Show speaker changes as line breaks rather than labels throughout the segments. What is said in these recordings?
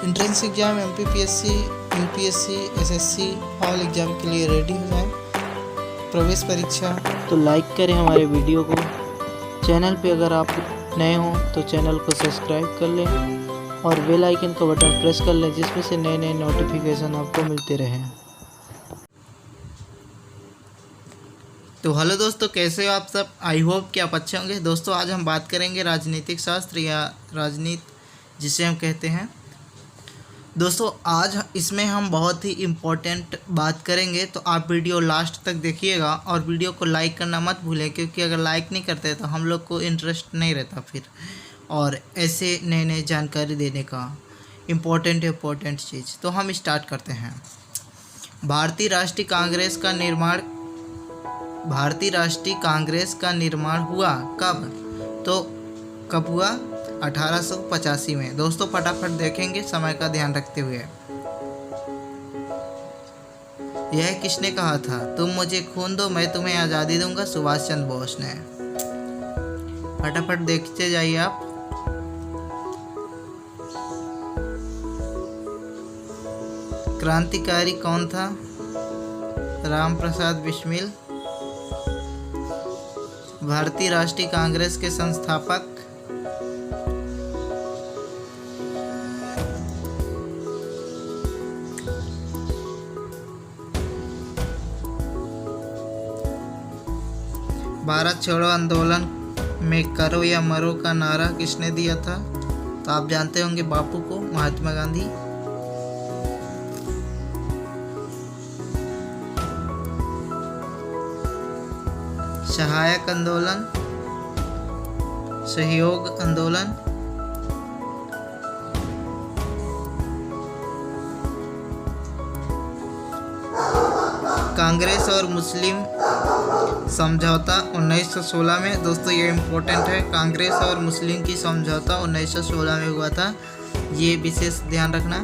Entrance exam MPPSC, UPSC, SSC all exam के लिए ready हो जाएं। प्रवेश परीक्षा।
तो लाइक करें हमारे वीडियो को। चैनल पे अगर आप नए हों तो चैनल को सब्सक्राइब कर लें और बेल आइकन का बटन प्रेस कर लें, जिसमें से नए नए नोटिफिकेशन आपको मिलते रहें।
तो हेलो दोस्तों, कैसे हो आप सब? आई होप कि आप अच्छे होंगे। दोस्तों आज हम बात करेंगे राजनीतिक शास्त्र या राजनीति जिसे हम कहते हैं। दोस्तों आज इसमें हम बहुत ही इम्पोर्टेंट बात करेंगे, तो आप वीडियो लास्ट तक देखिएगा और वीडियो को लाइक करना मत भूलें, क्योंकि अगर लाइक नहीं करते तो हम लोग को इंटरेस्ट नहीं रहता फिर और ऐसे नए नए जानकारी देने का इम्पोर्टेंट चीज़। तो हम स्टार्ट करते हैं। भारतीय राष्ट्रीय कांग्रेस का निर्माण हुआ कब? तो कब हुआ? 1885 में। दोस्तों फटाफट देखेंगे समय का ध्यान रखते हुए। यह किसने कहा था? तुम मुझे खून दो मैं तुम्हें आज़ादी दूंगा। सुभाष चंद्र बोस ने। फटाफट देखते जाइए आप। क्रांतिकारी कौन था? राम प्रसाद बिस्मिल। भारतीय राष्ट्रीय कांग्रेस के संस्थापक? भारत छोड़ो आंदोलन में करो या मरो का नारा किसने दिया था? तो आप जानते होंगे बापू को, महात्मा गांधी। सहायक आंदोलन, सहयोग आंदोलन, कांग्रेस और मुस्लिम समझौता 1916 में। दोस्तों ये इम्पोर्टेंट है, कांग्रेस और मुस्लिम की समझौता 1916 में हुआ था, ये विशेष ध्यान रखना।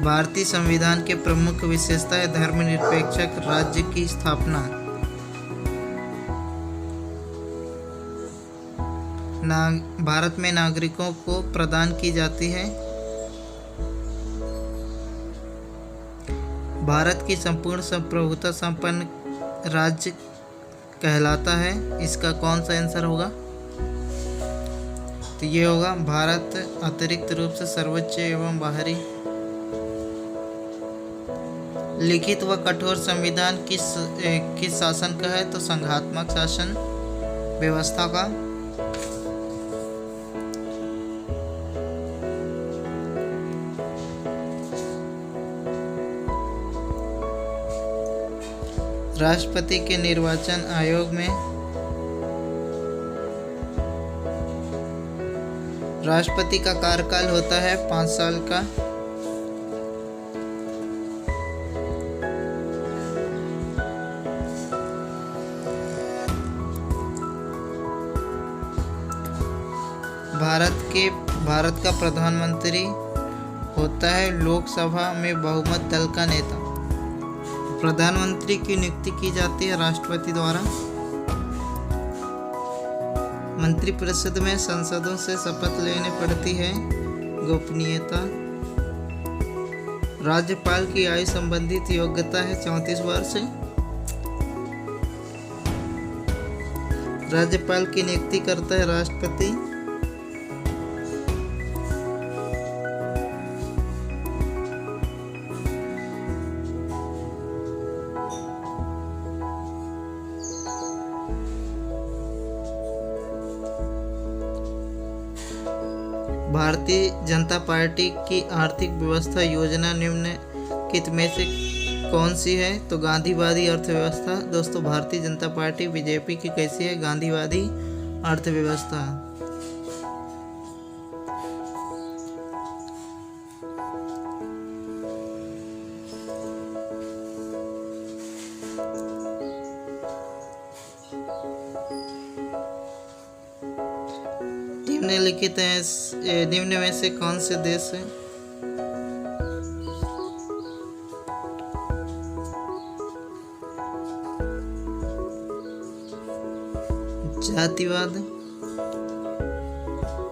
भारतीय संविधान के प्रमुख विशेषता है धर्मनिरपेक्ष राज्य की स्थापना। भारत में नागरिकों को प्रदान की जाती है। भारत की संपूर्ण संप्रभुता संपन्न राज्य कहलाता है। इसका कौन सा आंसर होगा? तो ये होगा भारत अतिरिक्त रूप से सर्वोच्च एवं बाहरी। लिखित व कठोर संविधान किस शासन का है? तो संघात्मक शासन व्यवस्था का। राष्ट्रपति के निर्वाचन आयोग में राष्ट्रपति का कार्यकाल होता है 5 साल का। भारत का प्रधानमंत्री होता है लोकसभा में बहुमत दल का नेता। प्रधानमंत्री की नियुक्ति की जाती है राष्ट्रपति द्वारा। मंत्रिपरिषद में सांसदों से शपथ लेने पड़ती है, गोपनीयता। राज्यपाल की आयु संबंधित योग्यता है 34 वर्ष। राज्यपाल की नियुक्ति करता है राष्ट्रपति। भारतीय जनता पार्टी की आर्थिक व्यवस्था योजना निम्नलिखित में से कौन सी है? तो गांधीवादी अर्थव्यवस्था। दोस्तों भारतीय जनता पार्टी बीजेपी की कैसी है? गांधीवादी अर्थव्यवस्था। निम्न में से कौन से देश है? जातिवाद।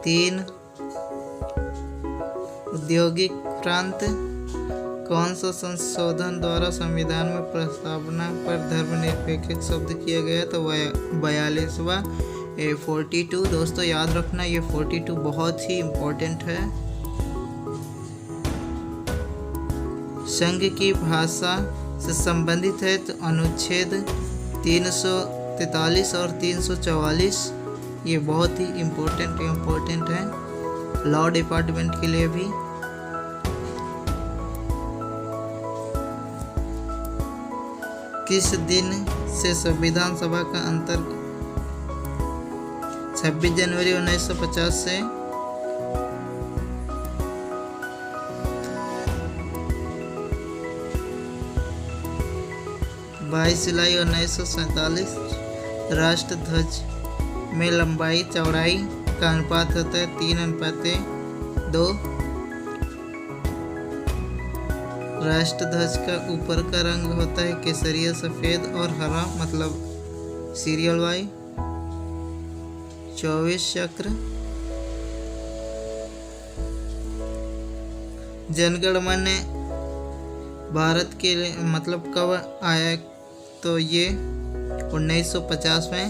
3 औद्योगिक क्रांति। कौन सा संशोधन द्वारा संविधान में प्रस्तावना पर धर्मनिरपेक्ष शब्द किया गया? तो 42वां 42। दोस्तों याद रखना ये 42 बहुत ही इम्पोर्टेंट है। संघ की भाषा से संबंधित है तो अनुच्छेद 343 और 344 ये बहुत ही इम्पोर्टेंट है लॉ डिपार्टमेंट के लिए भी। किस दिन से संविधान सभा का अंतर 26 जनवरी 1950 से 22 जुलाई 1947। राष्ट्र ध्वज में लंबाई चौड़ाई का अनुपात होता है 3:2। राष्ट्र ध्वज का ऊपर का रंग होता है केसरिया, सफेद और हरा, मतलब सीरियल वाई। 24 चक्र। जनगण मन भारत के मतलब कब आया? तो ये 1950 में।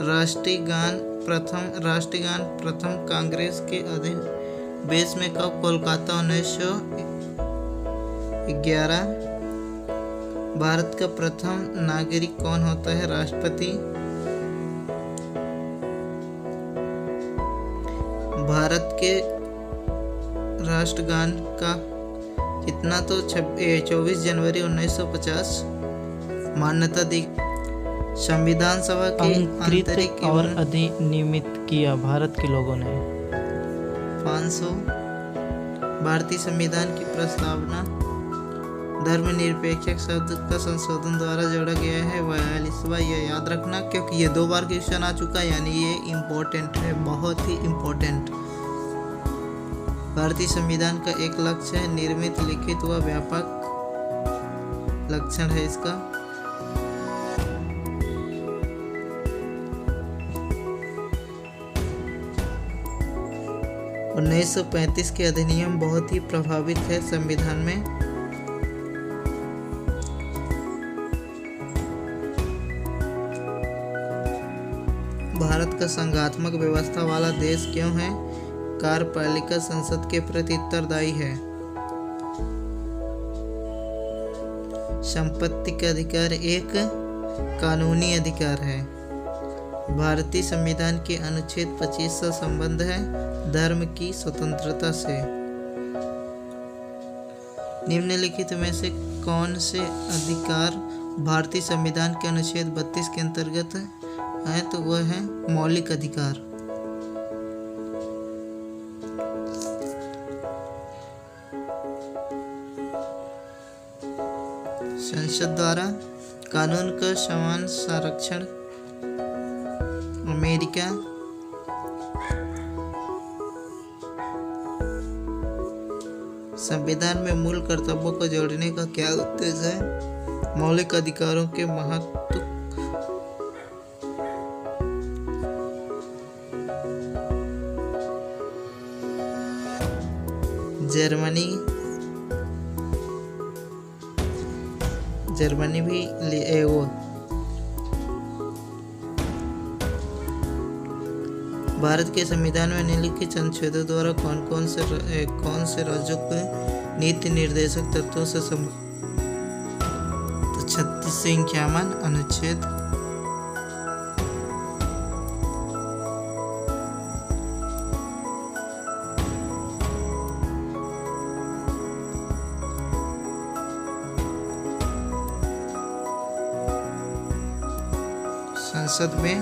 राष्ट्रीय गान प्रथम कांग्रेस के अधिवेशन में कब? कोलकाता 1911। भारत का प्रथम नागरिक कौन होता है? राष्ट्रपति। भारत के राष्ट्रगान का कितना? तो 24 जनवरी 1950 मान्यता दी। संविधान सभा के
अंतरिक और अधिनियमित किया भारत के लोगों ने।
500। भारतीय संविधान की प्रस्तावना धर्मनिरपेक्ष शब्द का संशोधन द्वारा जोड़ा गया है 42वां। यह याद रखना क्योंकि ये 2 बार क्वेश्चन आ चुका है, यानी ये इम्पोर्टेंट है, बहुत ही इम्पोर्टेंट। भारतीय संविधान का एक लक्ष्य है निर्मित, लिखित व व्यापक लक्षण है इसका। और 1935 के अधिनियम बहुत ही प्रभावित है संविधान में। भारत का संघात्मक व्यवस्था वाला देश क्यों है? कार्यपालिका संसद के प्रति उत्तरदायी है। संपत्ति का अधिकार एक कानूनी अधिकार है। भारतीय संविधान के अनुच्छेद 25 से संबंध है धर्म की स्वतंत्रता से। निम्नलिखित में से कौन से अधिकार भारतीय संविधान के अनुच्छेद 32 के अंतर्गत है? तो वह है मौलिक अधिकार। संसद द्वारा कानून का समान संरक्षण। अमेरिका। संविधान में मूल कर्तव्यों को जोड़ने का क्या उद्देश्य है? मौलिक अधिकारों के महत्व। जर्मनी भी वो भारत के संविधान में निम्नलिखित संशोधनों द्वारा कौन से राज्यों को नीति निर्देशक तत्वों से 36 अनुच्छेद। संसद में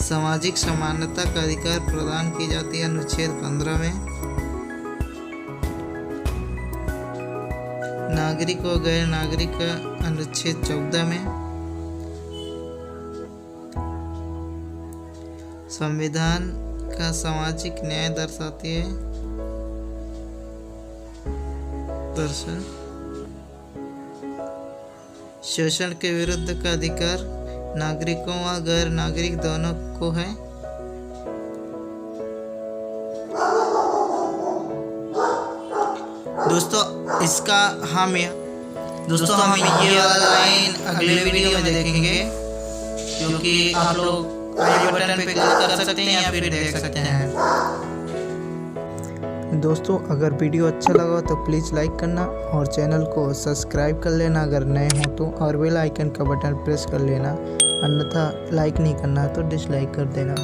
सामाजिक समानता का अधिकार प्रदान की जाती है अनुच्छेद 15 में। नागरिक व गैर नागरिक का अनुच्छेद 14 में। संविधान का सामाजिक न्याय दर्शाती है। दर्शन शोषण के विरुद्ध का अधिकार नागरिकों व गैर नागरिक दोनों को है। दोस्तों इसका हम ये वाला लाइन अगले वीडियो में देखेंगे, क्योंकि आप लोग आई बटन पे क्लिक कर सकते हैं या फिर देख सकते हैं।
दोस्तों अगर वीडियो अच्छा लगा तो प्लीज़ लाइक करना और चैनल को सब्सक्राइब कर लेना अगर नए हो तो, और बेल आइकन का बटन प्रेस कर लेना, अन्यथा लाइक नहीं करना तो डिसलाइक कर देना।